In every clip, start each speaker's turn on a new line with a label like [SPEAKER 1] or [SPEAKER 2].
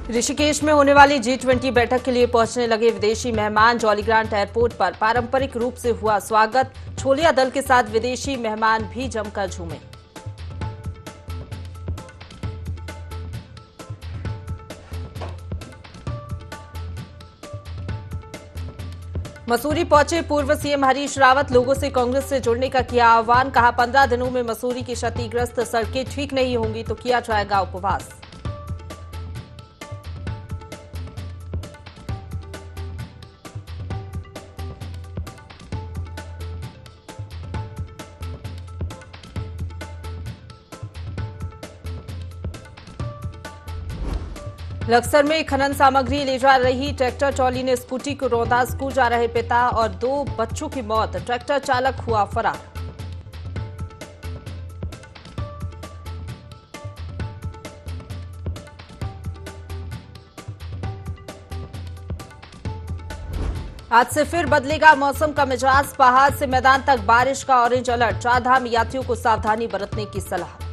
[SPEAKER 1] ऋषिकेश में होने वाली G20 बैठक के लिए पहुंचने लगे विदेशी मेहमान जॉलीग्रांट एयरपोर्ट पर पारंपरिक रूप से हुआ स्वागत। छोलिया दल के साथ विदेशी मेहमान भी जमकर झूमे। मसूरी पहुंचे पूर्व सीएम हरीश रावत लोगों से कांग्रेस से जुड़ने का किया आह्वान। कहा 15 दिनों में मसूरी की क्षतिग्रस्त सड़कें ठीक नहीं होंगी तो किया जाएगा उपवास। लक्सर में खनन सामग्री ले जा रही ट्रैक्टर ट्रॉली ने स्कूटी को रौंदा। स्कूल जा रहे पिता और 2 बच्चों की मौत। ट्रैक्टर चालक हुआ फरार। आज से फिर बदलेगा मौसम का मिजाज। पहाड़ से मैदान तक बारिश का ऑरेंज अलर्ट। 4 धाम यात्रियों को सावधानी बरतने की सलाह।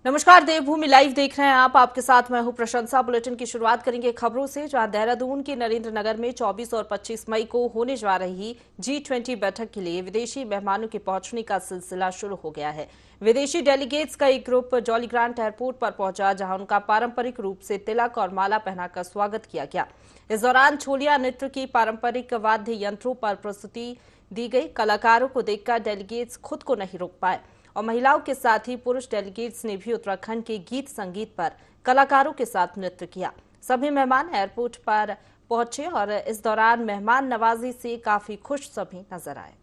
[SPEAKER 1] नमस्कार, देवभूमि लाइव देख रहे हैं आप। आपके साथ मैं हूं प्रशंसा। बुलेटिन की शुरुआत करेंगे खबरों से, जहां देहरादून के नरेंद्र नगर में 24 और 25 मई को होने जा रही G20 बैठक के लिए विदेशी मेहमानों के पहुंचने का सिलसिला शुरू हो गया है। विदेशी डेलीगेट्स का एक ग्रुप जॉलीग्रांट एयरपोर्ट पर पहुंचा, जहां उनका पारंपरिक रूप से तिलक और माला पहनाकर स्वागत किया गया। इस दौरान छोलिया नृत्य की पारंपरिक वाद्य यंत्रों पर प्रस्तुति दी गई। कलाकारों को देखकर डेलीगेट्स खुद को नहीं रोक पाए और महिलाओं के साथ ही पुरुष डेलीगेट्स ने भी उत्तराखंड के गीत संगीत पर कलाकारों के साथ नृत्य किया। सभी मेहमान एयरपोर्ट पर पहुंचे और इस दौरान मेहमान नवाजी से काफी खुश सभी नजर आए।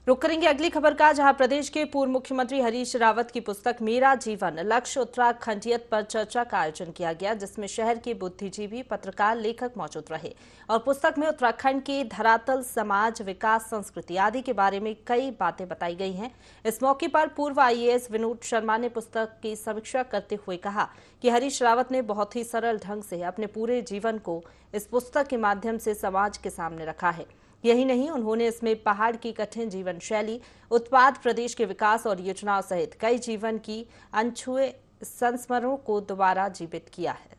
[SPEAKER 1] रुक करेंगे अगली खबर का, जहां प्रदेश के पूर्व मुख्यमंत्री हरीश रावत की पुस्तक मेरा जीवन लक्ष्य उत्तराखंडियत पर चर्चा का आयोजन किया गया, जिसमें शहर के बुद्धिजीवी, पत्रकार, लेखक मौजूद रहे और पुस्तक में उत्तराखंड के धरातल, समाज, विकास, संस्कृति आदि के बारे में कई बातें बताई गई हैं। इस मौके पर पूर्व IAS विनोद शर्मा ने पुस्तक की समीक्षा करते हुए कहा कि हरीश रावत ने बहुत ही सरल ढंग से अपने पूरे जीवन को इस पुस्तक के माध्यम से समाज के सामने रखा है। यही नहीं, उन्होंने इसमें पहाड़ की कठिन जीवन शैली, उत्पाद प्रदेश के विकास और योजनाओं सहित कई जीवन की अनछुए संस्मरणों को दोबारा जीवित किया है।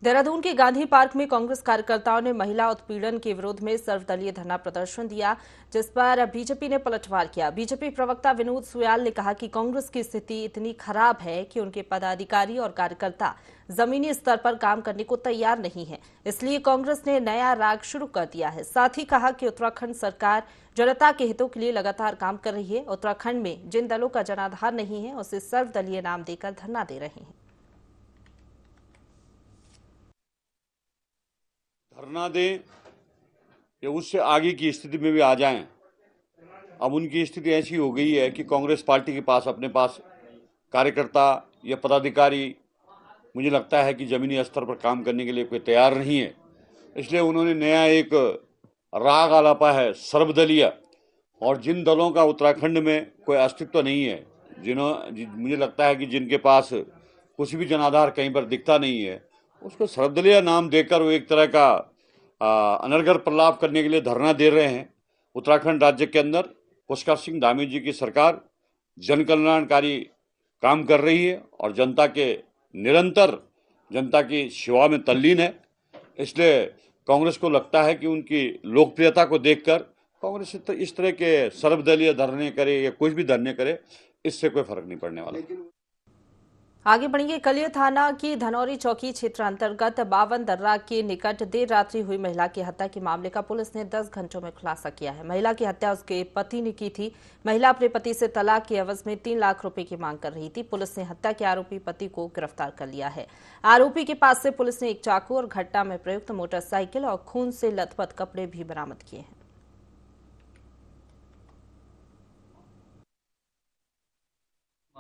[SPEAKER 1] देहरादून के गांधी पार्क में कांग्रेस कार्यकर्ताओं ने महिला उत्पीड़न के विरोध में सर्वदलीय धरना प्रदर्शन दिया, जिस पर बीजेपी ने पलटवार किया। बीजेपी प्रवक्ता विनोद सुयाल ने कहा कि कांग्रेस की स्थिति इतनी खराब है कि उनके पदाधिकारी और कार्यकर्ता जमीनी स्तर पर काम करने को तैयार नहीं है, इसलिए कांग्रेस ने नया राग शुरू कर दिया है। साथ ही कहा कि उत्तराखंड सरकार जनता के हितों के लिए लगातार काम कर रही है। उत्तराखंड में जिन दलों का जनाधार नहीं है उसे सर्वदलीय नाम देकर धरना दे रहे हैं।
[SPEAKER 2] धरना दें या उससे आगे की स्थिति में भी आ जाएं। अब उनकी स्थिति ऐसी हो गई है कि कांग्रेस पार्टी के पास अपने पास कार्यकर्ता या पदाधिकारी मुझे लगता है कि जमीनी स्तर पर काम करने के लिए कोई तैयार नहीं है। इसलिए उन्होंने नया एक राग आलापा है सर्वदलीय, और जिन दलों का उत्तराखंड में कोई अस्तित्व नहीं है, मुझे लगता है कि जिनके पास कुछ भी जनाधार कहीं पर दिखता नहीं है, उसको सर्वदलीय नाम देकर वो एक तरह का अनर्गल प्रलाप करने के लिए धरना दे रहे हैं। उत्तराखंड राज्य के अंदर पुष्कर सिंह धामी जी की सरकार जन कल्याणकारी काम कर रही है और जनता के निरंतर जनता की सेवा में तल्लीन है। इसलिए कांग्रेस को लगता है कि उनकी लोकप्रियता को देखकर कांग्रेस इस तरह के सर्वदलीय धरने करे या कुछ भी धरने करे, इससे कोई फर्क नहीं पड़ने वाला।
[SPEAKER 1] आगे बढ़ेंगे। कलिया थाना की धनौरी चौकी क्षेत्र अंतर्गत 52 दर्रा के निकट देर रात्रि हुई महिला की हत्या के मामले का पुलिस ने 10 घंटों में खुलासा किया है। महिला की हत्या उसके पति ने की थी। महिला अपने पति से तलाक के एवज में 3 लाख रुपए की मांग कर रही थी। पुलिस ने हत्या के आरोपी पति को गिरफ्तार कर लिया है। आरोपी के पास से पुलिस ने एक चाकू और घटना में प्रयुक्त मोटरसाइकिल और खून से लथपथ कपड़े भी बरामद किए हैं।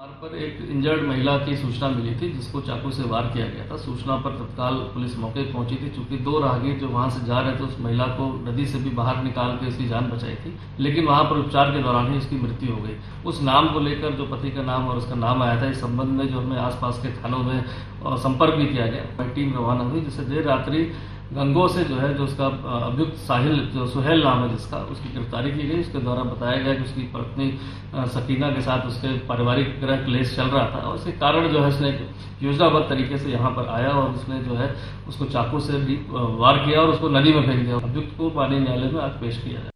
[SPEAKER 3] वहाँ पर एक इंजर्ड महिला की सूचना मिली थी जिसको चाकू से वार किया गया था। सूचना पर तत्काल पुलिस मौके पर पहुंची थी। चूंकि 2 राहगीर जो वहां से जा रहे थे उस महिला को नदी से भी बाहर निकाल के उसकी जान बचाई थी, लेकिन वहां पर उपचार के दौरान ही उसकी मृत्यु हो गई। उस नाम को लेकर जो पति का नाम और उसका नाम आया था, इस संबंध में जो हमें आसपास के थानों में संपर्क भी किया गया। टीम रवाना हुई जिससे देर रात्रि गंगो से जो है जो उसका अभियुक्त साहिल जो सुहेल नाम है जिसका, उसकी गिरफ्तारी की गई। उसके द्वारा बताया गया कि उसकी पत्नी सकीना के साथ उसके पारिवारिक गृह क्लेश चल रहा था और उसके कारण जो है उसने योजनाबद्ध तरीके से यहाँ पर आया और उसने जो है उसको चाकू से वार किया और उसको नदी में फेंक दिया। अभियुक्त को माननीय न्यायालय में आज पेश किया जाए।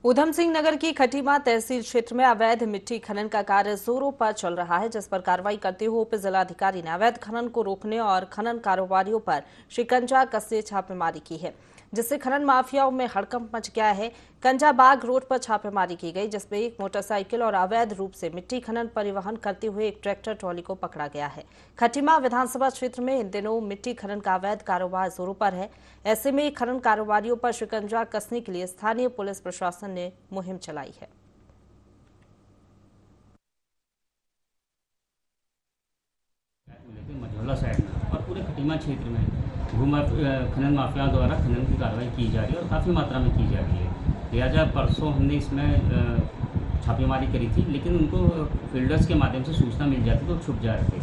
[SPEAKER 1] ऊधम सिंह नगर की खटीमा तहसील क्षेत्र में अवैध मिट्टी खनन का कार्य जोरों पर चल रहा है, जिस पर कार्रवाई करते हुए उप जिलाधिकारी ने अवैध खनन को रोकने और खनन कारोबारियों पर शिकंजा कसते छापेमारी की है, जिससे खनन माफियाओं में हड़कंप मच गया है। कंजाबाग रोड पर छापेमारी की गई, जिसमें एक मोटरसाइकिल और अवैध रूप से मिट्टी खनन परिवहन करते हुए एक ट्रैक्टर ट्रॉली को पकड़ा गया है। खटीमा विधानसभा क्षेत्र में इन दिनों मिट्टी खनन का अवैध कारोबार जोरों पर है। ऐसे में खनन कारोबारियों पर शिकंजा कसने के लिए स्थानीय पुलिस प्रशासन ने मुहिम चलाई है।
[SPEAKER 4] मझौला साइड में और पूरे खटीमा क्षेत्र में खनन माफियाओं द्वारा खनन की कार्रवाई की जा रही है और काफ़ी मात्रा में की जा रही है। लिहाजा परसों हमने इसमें छापेमारी करी थी, लेकिन उनको फील्डर्स के माध्यम से सूचना मिल जाती तो छुप जा रहे थे।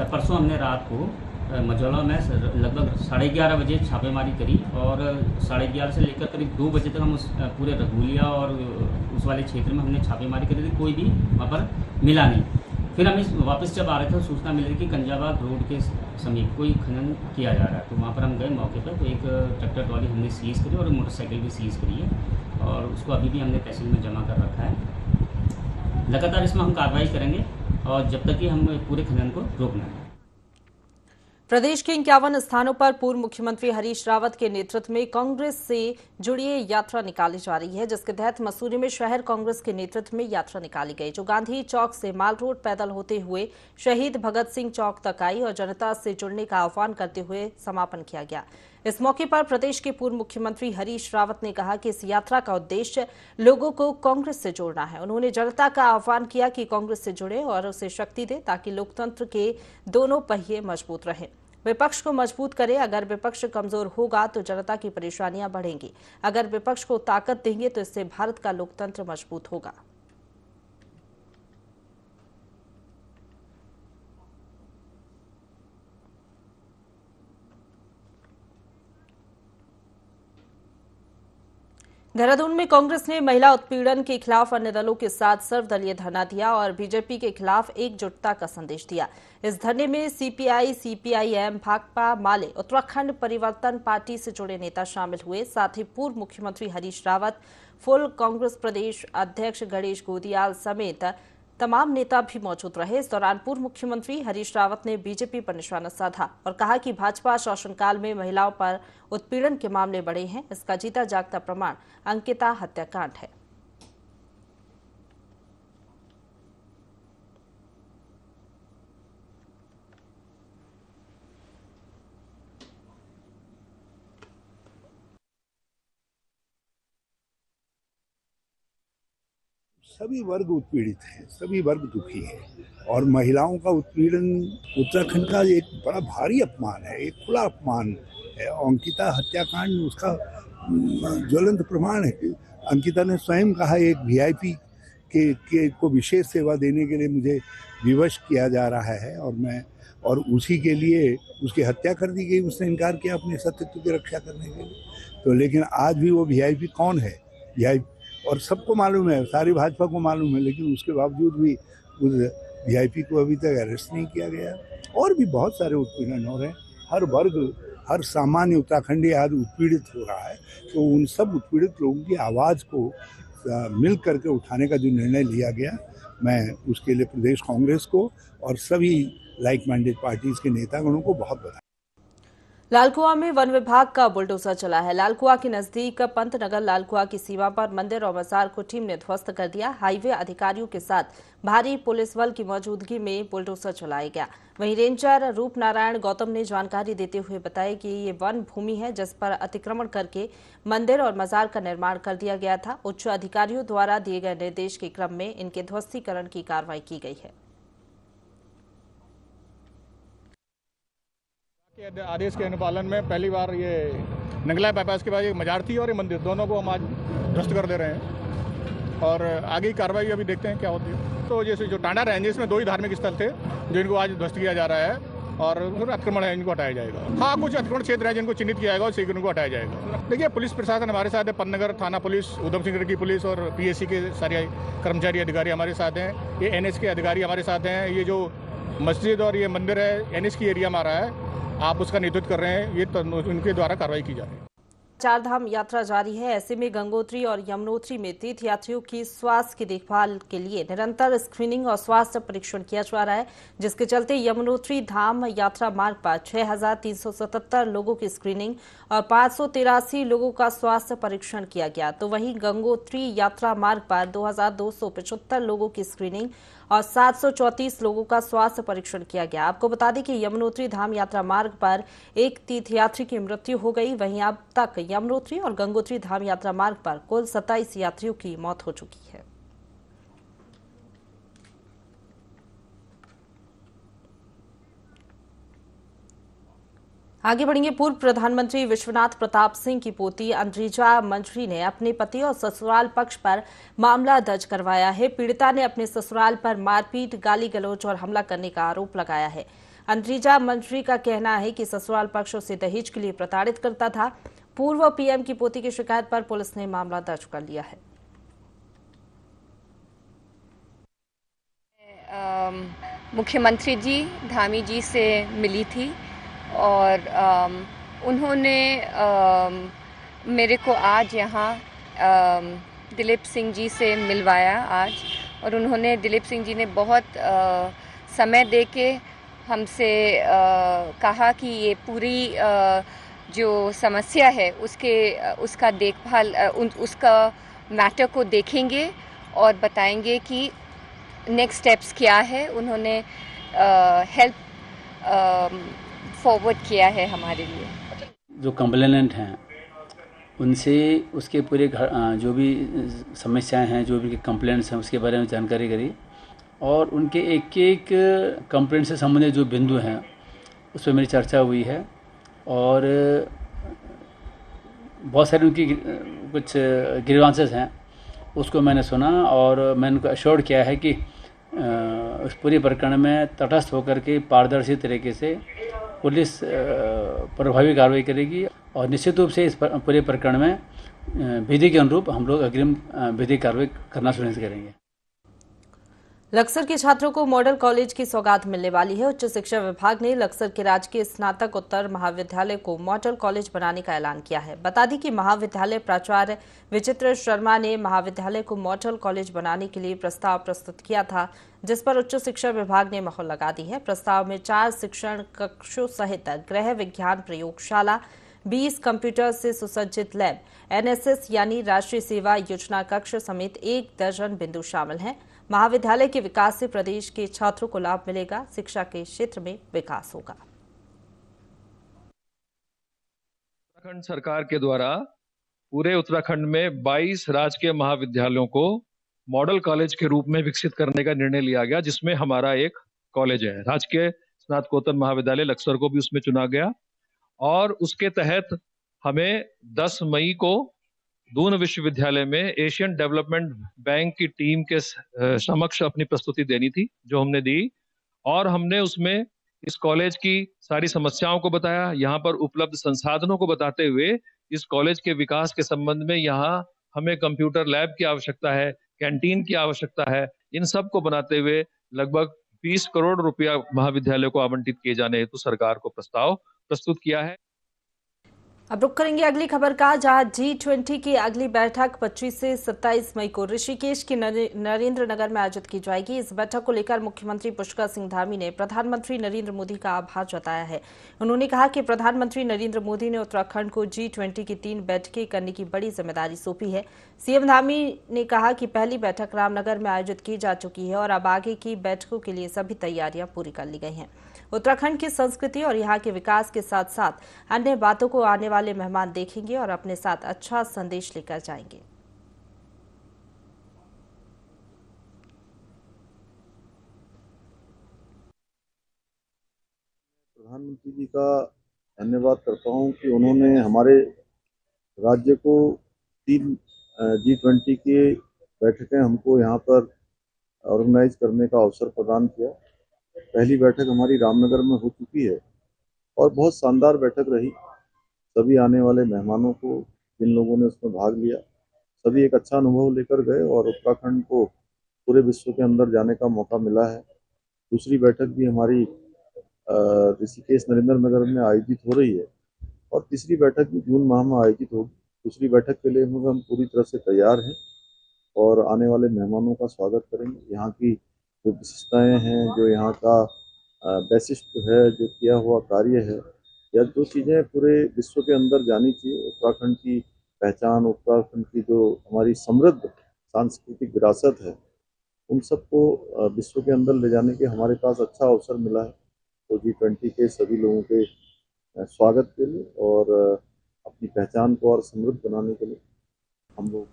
[SPEAKER 4] परसों हमने रात को मझौला में लगभग 11:30 बजे छापेमारी करी और 11:30 से लेकर करीब 2 बजे तक हम उस पूरे रघुलिया और उस वाले क्षेत्र में हमने छापेमारी करी थी। कोई भी वहाँ पर मिला नहीं। फिर हम वापस जब आ रहे थे सूचना मिली कि कंजाबाग रोड के समीप कोई खनन किया जा रहा है, तो वहाँ पर हम गए मौके पर। तो एक ट्रैक्टर ट्रॉली हमने सीज़ करी और मोटरसाइकिल भी सीज़ करी है और उसको अभी भी हमने तहसील में जमा कर रखा है। लगातार इसमें हम कार्रवाई करेंगे और जब तक कि हम पूरे खनन को रोकना है।
[SPEAKER 1] प्रदेश के 51 स्थानों पर पूर्व मुख्यमंत्री हरीश रावत के नेतृत्व में कांग्रेस से जुड़ी यात्रा निकाली जा रही है, जिसके तहत मसूरी में शहर कांग्रेस के नेतृत्व में यात्रा निकाली गई, जो गांधी चौक से माल रोड पैदल होते हुए शहीद भगत सिंह चौक तक आई और जनता से जुड़ने का आह्वान करते हुए समापन किया गया। इस मौके पर प्रदेश के पूर्व मुख्यमंत्री हरीश रावत ने कहा कि इस यात्रा का उद्देश्य लोगों को कांग्रेस से जोड़ना है। उन्होंने जनता का आह्वान किया कि कांग्रेस से जुड़े और उसे शक्ति दे ताकि लोकतंत्र के दोनों पहिए मजबूत रहें। विपक्ष को मजबूत करें। अगर विपक्ष कमजोर होगा तो जनता की परेशानियां बढ़ेंगी। अगर विपक्ष को ताकत देंगे तो इससे भारत का लोकतंत्र मजबूत होगा। देहरादून में कांग्रेस ने महिला उत्पीड़न के खिलाफ अन्य दलों के साथ सर्वदलीय धरना दिया और बीजेपी के खिलाफ एकजुटता का संदेश दिया। इस धरने में सीपीआई, सीपीआईएम, भाकपा माले, उत्तराखंड परिवर्तन पार्टी से जुड़े नेता शामिल हुए। साथ ही पूर्व मुख्यमंत्री हरीश रावत, फुल कांग्रेस प्रदेश अध्यक्ष गणेश गोदियाल समेत तमाम नेता भी मौजूद रहे। इस दौरान पूर्व मुख्यमंत्री हरीश रावत ने बीजेपी पर निशाना साधा और कहा कि भाजपा शासनकाल में महिलाओं पर उत्पीड़न के मामले बढ़े हैं। इसका जीता जागता प्रमाण अंकिता हत्याकांड है।
[SPEAKER 5] सभी वर्ग उत्पीड़ित हैं, सभी वर्ग दुखी हैं और महिलाओं का उत्पीड़न उत्तराखंड का एक बड़ा भारी अपमान है, एक खुला अपमान है। अंकिता हत्याकांड उसका ज्वलंत प्रमाण है। अंकिता ने स्वयं कहा एक वीआईपी के को विशेष सेवा देने के लिए मुझे विवश किया जा रहा है और उसी के लिए उसकी हत्या कर दी गई। उसने इनकार किया अपने सत्यत्व की रक्षा करने के लिए। तो लेकिन आज भी वो वीआईपी कौन है, वीआईपी और सबको मालूम है, सारी भाजपा को मालूम है, लेकिन उसके बावजूद भी उस वीआईपी को अभी तक अरेस्ट नहीं किया गया। और भी बहुत सारे उत्पीड़न हो रहे हैं। हर वर्ग, हर सामान्य उत्तराखंडी आज उत्पीड़ित हो रहा है। तो उन सब उत्पीड़ित लोगों की आवाज़ को मिल करके उठाने का जो निर्णय लिया गया, मैं उसके लिए प्रदेश कांग्रेस को और सभी लाइक माइंडेड पार्टीज के नेतागणों को बहुत बधाई।
[SPEAKER 1] लालकुआ में वन विभाग का बुलडोजर चला है। लालकुआ के नजदीक पंतनगर लालकुआ की सीमा पर मंदिर और मजार को टीम ने ध्वस्त कर दिया। हाईवे अधिकारियों के साथ भारी पुलिस बल की मौजूदगी में बुलडोजर चलाया गया। वहीं रेंजर रूप नारायण गौतम ने जानकारी देते हुए बताया कि ये वन भूमि है जिस पर अतिक्रमण करके मंदिर और मजार का निर्माण कर दिया गया था। उच्च अधिकारियों द्वारा दिए गए निर्देश के क्रम में इनके ध्वस्तीकरण की कार्रवाई की गई है।
[SPEAKER 6] के आदेश के अनुपालन में पहली बार ये नंगला बाईपास के बाद एक मजार थी और ये मंदिर, दोनों को हम आज ध्वस्त कर दे रहे हैं और आगे की कार्रवाई अभी देखते हैं क्या होती है। तो जैसे जो टांडा रेंजेस में 2 ही धार्मिक स्थल थे जो इनको आज ध्वस्त किया जा रहा है और अतिक्रमण है, इनको हटाया जाएगा। हाँ, कुछ अतिक्रमण क्षेत्र है जिनको चिन्हित किया जाएगा और शीघ्र इनको हटाया जाएगा। देखिए, पुलिस प्रशासन हमारे साथ है, पंतनगर थाना पुलिस, उधम सिंह नगर की पुलिस और पीएससी के सारे कर्मचारी अधिकारी हमारे साथ हैं। ये एनएच के अधिकारी हमारे साथ हैं। ये जो मस्जिद और ये मंदिर है एनएच की एरिया में आ रहा है, आप उसका नेतृत्व कर रहे हैं, ये उनके द्वारा कार्रवाई की जा रही है।
[SPEAKER 1] चारधाम यात्रा जारी है। ऐसे में गंगोत्री और यमुनोत्री में तीर्थयात्रियों की स्वास्थ्य की देखभाल के लिए निरंतर स्क्रीनिंग और स्वास्थ्य परीक्षण किया जा रहा है, जिसके चलते यमुनोत्री धाम यात्रा मार्ग पर 6,377 लोगों की स्क्रीनिंग और 583 लोगों का स्वास्थ्य परीक्षण किया गया। तो वहीं गंगोत्री यात्रा मार्ग पर 2,275 लोगों की स्क्रीनिंग और 734 लोगों का स्वास्थ्य परीक्षण किया गया। आपको बता दें कि यमुनोत्री धाम यात्रा मार्ग पर एक तीर्थयात्री की मृत्यु हो गई। वहीं अब तक यमुनोत्री और गंगोत्री धाम यात्रा मार्ग पर कुल 27 यात्रियों की मौत हो चुकी है। आगे बढ़ेंगे। पूर्व प्रधानमंत्री विश्वनाथ प्रताप सिंह की पोती अंद्रिजा मंझरी ने अपने पति और ससुराल पक्ष पर मामला दर्ज करवाया है। पीड़िता ने अपने ससुराल पर मारपीट, गाली गलौज और हमला करने का आरोप लगाया है। अंद्रिजा मंझरी का कहना है कि ससुराल पक्ष उसे दहेज के लिए प्रताड़ित करता था। पूर्व पीएम की पोती की शिकायत पर पुलिस ने मामला दर्ज कर लिया है।
[SPEAKER 7] मुख्यमंत्री जी धामी जी से मिली थी और उन्होंने मेरे को आज यहाँ दिलीप सिंह जी से मिलवाया आज, और उन्होंने दिलीप सिंह जी ने बहुत समय देके हमसे कहा कि ये पूरी जो समस्या है उसका देखभाल उसका मैटर को देखेंगे और बताएंगे कि नेक्स्ट स्टेप्स क्या है। उन्होंने हेल्प फॉरवर्ड किया है हमारे लिए।
[SPEAKER 8] जो कंप्लेनेंट हैं उनसे उसके पूरे जो भी समस्याएं हैं, जो भी कंप्लेंट्स हैं, उसके बारे में जानकारी करी और उनके एक एक कंप्लेंट से संबंधित जो बिंदु हैं उस पर मेरी चर्चा हुई है और बहुत सारी उनकी कुछ ग्रीवांसेस हैं उसको मैंने सुना और मैंने उनको अश्योर्ड किया है कि उस पूरे प्रकरण में तटस्थ होकर के पारदर्शी तरीके से पुलिस प्रभावी कार्रवाई करेगी और निश्चित रूप से इस पूरे प्रकरण में विधि के अनुरूप हम लोग अग्रिम विधिक कार्रवाई करना सुनिश्चित करेंगे।
[SPEAKER 1] लक्सर के छात्रों को मॉडल कॉलेज की सौगात मिलने वाली है। उच्च शिक्षा विभाग ने लक्सर के राजकीय स्नातकोत्तर महाविद्यालय को मॉडल कॉलेज बनाने का ऐलान किया है। बता दें कि महाविद्यालय प्राचार्य विचित्र शर्मा ने महाविद्यालय को मॉडल कॉलेज बनाने के लिए प्रस्ताव प्रस्तुत किया था, जिस पर उच्च शिक्षा विभाग ने मोहर लगा दी है। प्रस्ताव में 4 शिक्षण कक्षों सहित गृह विज्ञान प्रयोगशाला, 20 कंप्यूटर से सुसज्जित लैब, एनएसएस यानी राष्ट्रीय सेवा योजना कक्ष समेत 1 दर्जन बिंदु शामिल हैं। महाविद्यालय के विकास से प्रदेश के छात्रों को लाभ मिलेगा, शिक्षा के क्षेत्र में विकास होगा।
[SPEAKER 9] उत्तराखंड सरकार के द्वारा पूरे उत्तराखंड में 22 राजकीय महाविद्यालयों को मॉडल कॉलेज के रूप में विकसित करने का निर्णय लिया गया, जिसमें हमारा एक कॉलेज है। राजकीय स्नातकोत्तर महाविद्यालय लक्सर को भी उसमें चुना गया और उसके तहत हमें 10 मई को दून विश्वविद्यालय में एशियन डेवलपमेंट बैंक की टीम के समक्ष अपनी प्रस्तुति देनी थी, जो हमने दी और हमने उसमें इस कॉलेज की सारी समस्याओं को बताया, यहाँ पर उपलब्ध संसाधनों को बताते हुए इस कॉलेज के विकास के संबंध में यहाँ हमें कंप्यूटर लैब की आवश्यकता है, कैंटीन की आवश्यकता है, इन सब को बनाते हुए लगभग 20 करोड़ रुपया महाविद्यालय को आवंटित किए जाने हेतु सरकार को प्रस्ताव प्रस्तुत किया है।
[SPEAKER 1] अब रुक करेंगे अगली खबर का, जहां G20 की अगली बैठक 25 से 27 मई को ऋषिकेश के नरेंद्र नगर में आयोजित की जाएगी। इस बैठक को लेकर मुख्यमंत्री पुष्कर सिंह धामी ने प्रधानमंत्री नरेंद्र मोदी का आभार जताया है। उन्होंने कहा कि प्रधानमंत्री नरेंद्र मोदी ने उत्तराखंड को G20 की 3 बैठकें करने की बड़ी जिम्मेदारी सौंपी है। सीएम धामी ने कहा कि पहली बैठक रामनगर में आयोजित की जा चुकी है और अब आगे की बैठकों के लिए सभी तैयारियां पूरी कर ली गई हैं। उत्तराखंड की संस्कृति और यहाँ के विकास के साथ साथ अन्य बातों को आने वाले मेहमान देखेंगे और अपने साथ अच्छा संदेश लेकर जाएंगे।
[SPEAKER 10] प्रधानमंत्री जी का धन्यवाद करता हूं कि उन्होंने हमारे राज्य को 3 G20 की बैठकें हमको यहाँ पर ऑर्गेनाइज करने का अवसर प्रदान किया। पहली बैठक हमारी रामनगर में हो चुकी है और बहुत शानदार बैठक रही। सभी आने वाले मेहमानों को, जिन लोगों ने उसमें भाग लिया, सभी एक अच्छा अनुभव लेकर गए और उत्तराखंड को पूरे विश्व के अंदर जाने का मौका मिला है। दूसरी बैठक भी हमारी ऋषिकेश नरेंद्र नगर में आयोजित हो रही है और तीसरी बैठक भी जून माह में आयोजित होगी। दूसरी बैठक के लिए हम पूरी तरह से तैयार हैं और आने वाले मेहमानों का स्वागत करेंगे। यहाँ की जो विशेषताएँ हैं, जो यहाँ का वैशिष्ट है, जो किया हुआ कार्य है, या जो चीज़ें पूरे विश्व के अंदर जानी चाहिए, उत्तराखंड की पहचान, उत्तराखंड की जो हमारी समृद्ध सांस्कृतिक विरासत है, उन सबको विश्व के अंदर ले जाने के हमारे पास अच्छा अवसर मिला है। तो G20 के सभी लोगों के स्वागत के लिए और अपनी पहचान को और समृद्ध बनाने के लिए हम लोग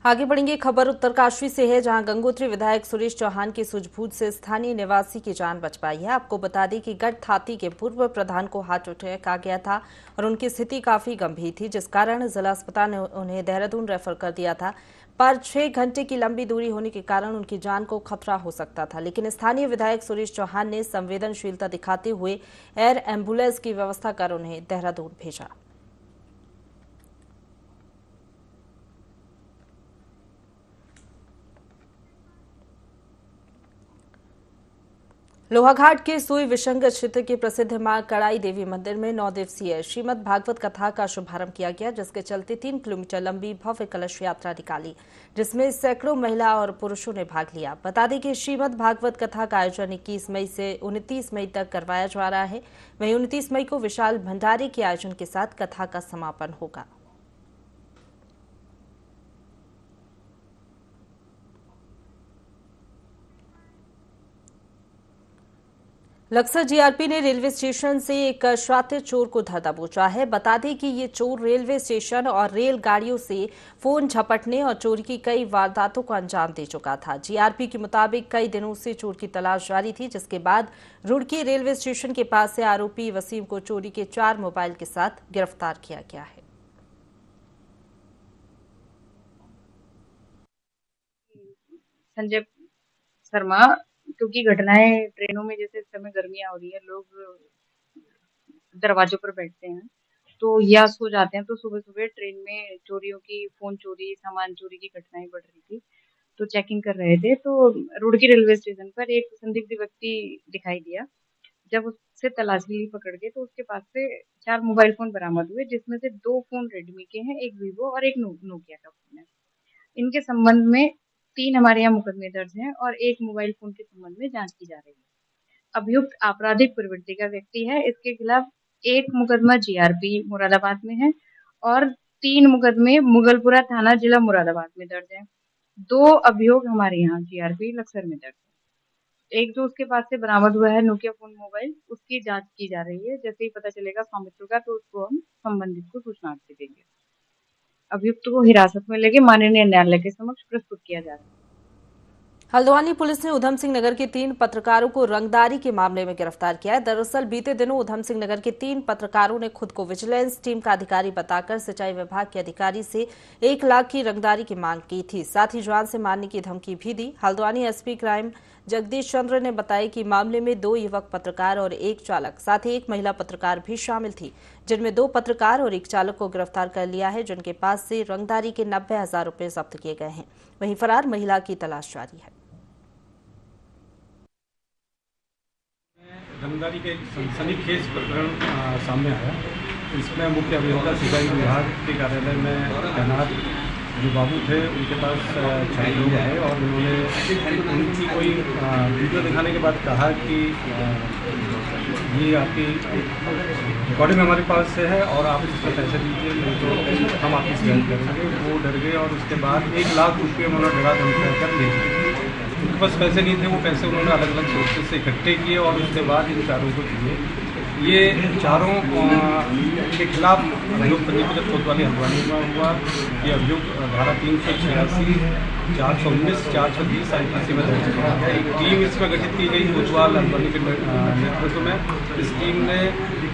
[SPEAKER 1] आगे बढ़ेंगे। खबर उत्तरकाशी से है, जहां गंगोत्री विधायक सुरेश चौहान की सूझबूझ से स्थानीय निवासी की जान बच पाई है। आपको बता दें कि गढ़थाती के पूर्व प्रधान को हार्ट अटैक आ गया था और उनकी स्थिति काफी गंभीर थी, जिस कारण जिला अस्पताल ने उन्हें देहरादून रेफर कर दिया था। पर 6 घंटे की लंबी दूरी होने के कारण उनकी जान को खतरा हो सकता था, लेकिन स्थानीय विधायक सुरेश चौहान ने संवेदनशीलता दिखाते हुए एयर एम्बुलेंस की व्यवस्था कर उन्हें देहरादून भेजा। लोहाघाट के सुई विशंग क्षेत्र के प्रसिद्ध मां कड़ाई देवी मंदिर में 9 दिवसीय श्रीमद् भागवत कथा का शुभारंभ किया गया, जिसके चलते 3 किलोमीटर लंबी भव्य कलश यात्रा निकाली, जिसमें सैकड़ों महिला और पुरुषों ने भाग लिया। बता दें कि श्रीमद् भागवत कथा का आयोजन 21 मई से 29 मई तक करवाया जा रहा है। वहीं 29 मई को विशाल भंडारे के आयोजन के साथ कथा का समापन होगा। लक्सर जीआरपी ने रेलवे स्टेशन से एक शातिर चोर को धर दबोचा है। बता दें कि ये चोर रेलवे स्टेशन और रेलगाड़ियों से फोन झपटने और चोरी की कई वारदातों को अंजाम दे चुका था। जीआरपी के मुताबिक कई दिनों से चोर की तलाश जारी थी, जिसके बाद रुड़की रेलवे स्टेशन के पास से आरोपी वसीम को चोरी के 4 मोबाइल के साथ गिरफ्तार किया गया है।
[SPEAKER 11] संजय शर्मा, क्योंकि घटनाएं ट्रेनों में जैसे इस समय गर्मियां हो रही है, लोग दरवाजों पर बैठते हैं तो या सो जाते हैं, तो सुबह सुबह ट्रेन में चोरियों की, फोन चोरी, सामान चोरी की घटनाएं बढ़ रही थी। तो चेकिंग कर रहे थे तो रुड़की रेलवे स्टेशन पर एक संदिग्ध व्यक्ति दिखाई दिया। जब उससे तलाशी ली पकड़ के, तो उसके पास से 4 मोबाइल फोन बरामद हुए, जिसमें से 2 फोन रेडमी के हैं, एक वीवो और एक नोकिया का फोन है। इनके संबंध में 3 हमारे यहाँ मुकदमे दर्ज हैं और 1 मोबाइल फोन के संबंध में जांच की जा रही है। अभियुक्त आपराधिक प्रवृत्ति का व्यक्ति है। इसके खिलाफ 1 मुकदमा जीआरपी मुरादाबाद में है और 3 मुकदमे मुगलपुरा थाना जिला मुरादाबाद में दर्ज है। 2 अभियोग हमारे यहाँ जीआरपी लक्सर में दर्ज है। एक जो उसके पास से बरामद हुआ है नोकिया फोन मोबाइल, उसकी जांच की जा रही है। जैसे ही पता चलेगा स्वामित्व का, तो उसको हम संबंधित को सूचना दे देंगे। अभियुक्त को हिरासत में लेके माननीय न्यायालय के समक्ष प्रस्तुत किया जा रहा है।
[SPEAKER 1] हल्द्वानी पुलिस ने उधम सिंह नगर के 3 पत्रकारों को रंगदारी के मामले में गिरफ्तार किया है। दरअसल बीते दिनों उधम सिंह नगर के 3 पत्रकारों ने खुद को विजिलेंस टीम का अधिकारी बताकर सिंचाई विभाग के अधिकारी से 1 लाख की रंगदारी की मांग की थी, साथ ही जान से मारने की धमकी भी दी। हल्द्वानी एसपी क्राइम जगदीश चंद्र ने बताया कि मामले में 2 युवक पत्रकार और 1 चालक, साथ ही 1 महिला पत्रकार भी शामिल थी, जिनमें 2 पत्रकार और 1 चालक को गिरफ्तार कर लिया है, जिनके पास से रंगदारी के 90,000 रुपए जब्त किए गए हैं। वहीं फरार महिला की तलाश जारी है।
[SPEAKER 12] रंगदारी का एक सनसनीखेज प्रकरण सामने आया। इसमें मुख्य अभियंता सिंचाई विभाग के कार्यालय में तैनात जो बाबू थे उनके पास 6 लोग आए और उन्होंने उनकी कोई वीडियो दिखाने के बाद कहा कि ये आपकी रिकॉर्डिंग हमारे पास से है और आप इसका पैसे दीजिए, नहीं तो हम आपकी शिकायत करेंगे। वो डर गए और उसके बाद 1 लाख रुपये उन्होंने डरा धमका कर ले लिए। उनके पास पैसे नहीं थे, वो पैसे उन्होंने अलग अलग सोर्सेज से इकट्ठे किए और उसके बाद इन चारों को दिए। ये चारों के खिलाफ अभियोग पंजीकृत कोतवाली हल्द्वानी में हुआ। ये अभियोग धारा 386, 419, 420 IPC में दर्ज किया गया। एक टीम इसमें गठित की गई कोतवाल हल्द्वानी के नेतृत्व में। इस टीम ने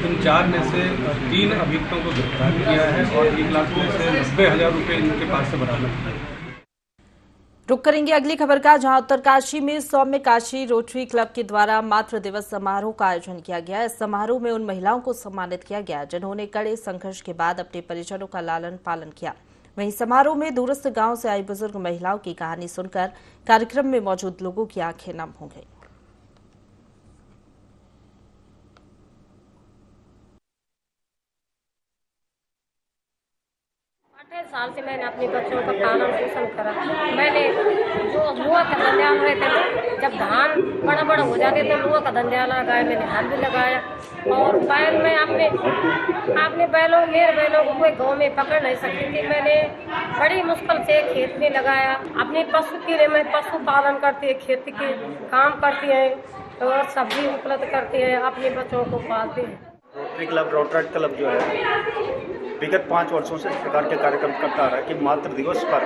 [SPEAKER 12] इन 4 में से 3 अभियुक्तों को गिरफ्तार किया है और 1 लाख में से 90,000 रुपये इनके पास से बरामद किए।
[SPEAKER 1] रुक करेंगे अगली खबर का, जहां उत्तरकाशी में सौम्य काशी रोटरी क्लब के द्वारा मातृ दिवस समारोह का आयोजन किया गया। इस समारोह में उन महिलाओं को सम्मानित किया गया जिन्होंने कड़े संघर्ष के बाद अपने परिजनों का लालन पालन किया। वहीं समारोह में दूरस्थ गांव से आई बुजुर्ग महिलाओं की कहानी सुनकर कार्यक्रम में मौजूद लोगों की आंखें नम हो गई।
[SPEAKER 13] 28 साल से मैंने अपने बच्चों का पालन पोषण करा। मैंने जो लोहा का धंधा में थे, जब धान बड़ा बड़ा हो जाते तो लोहा का धंधा लगाया, मैंने हाथ भी लगाया। और बैल में अपने बैलों मेरे बैलों को कोई गाँव में पकड़ नहीं सकती थी। मैंने बड़ी मुश्किल से खेत में लगाया। अपने पशु के लिए मैं पशु पालन करती है, खेती के काम करती है और सब्जी उपलब्ध करती है, अपने बच्चों को पालती है।
[SPEAKER 14] रोटरी क्लब रोटरेट क्लब जो है विगत 5 वर्षों से इस प्रकार के कार्यक्रम करता रहा कि मातृ दिवस पर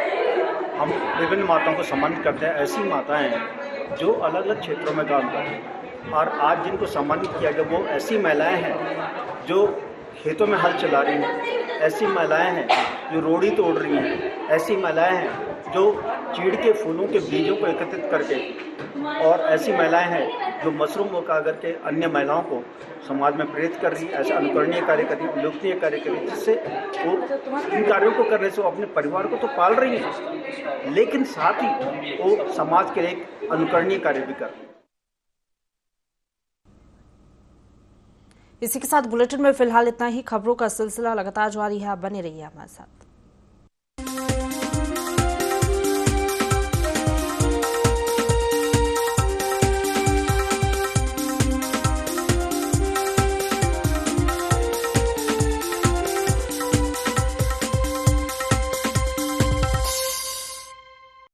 [SPEAKER 14] हम विभिन्न माताओं को सम्मानित करते हैं। ऐसी माताएं जो अलग अलग क्षेत्रों में काम करती हैं और आज जिनको सम्मानित किया गया वो ऐसी महिलाएं हैं जो खेतों में हल चला रही हैं, ऐसी महिलाएं हैं जो रोड़ी तोड़ रही हैं, ऐसी महिलाएं हैं जो चीड़ के फूलों के बीजों को एकत्रित करके, और ऐसी महिलाएं हैं जो मशरूम उगा करके अन्य महिलाओं को समाज में प्रेरित कर रही है। ऐसा अनुकरणीय कार्य कर रही है, उल्लेखनीय कार्य कर रही है, जिससे वो इन कार्यों को करने से वो अपने परिवार को तो पाल रही है, लेकिन साथ ही वो समाज के लिए एक अनुकरणीय कार्य भी कर रही है।
[SPEAKER 1] इसी के साथ बुलेटिन में फिलहाल इतना ही। खबरों का सिलसिला लगातार जारी है, आप बने रहिए हमारे साथ।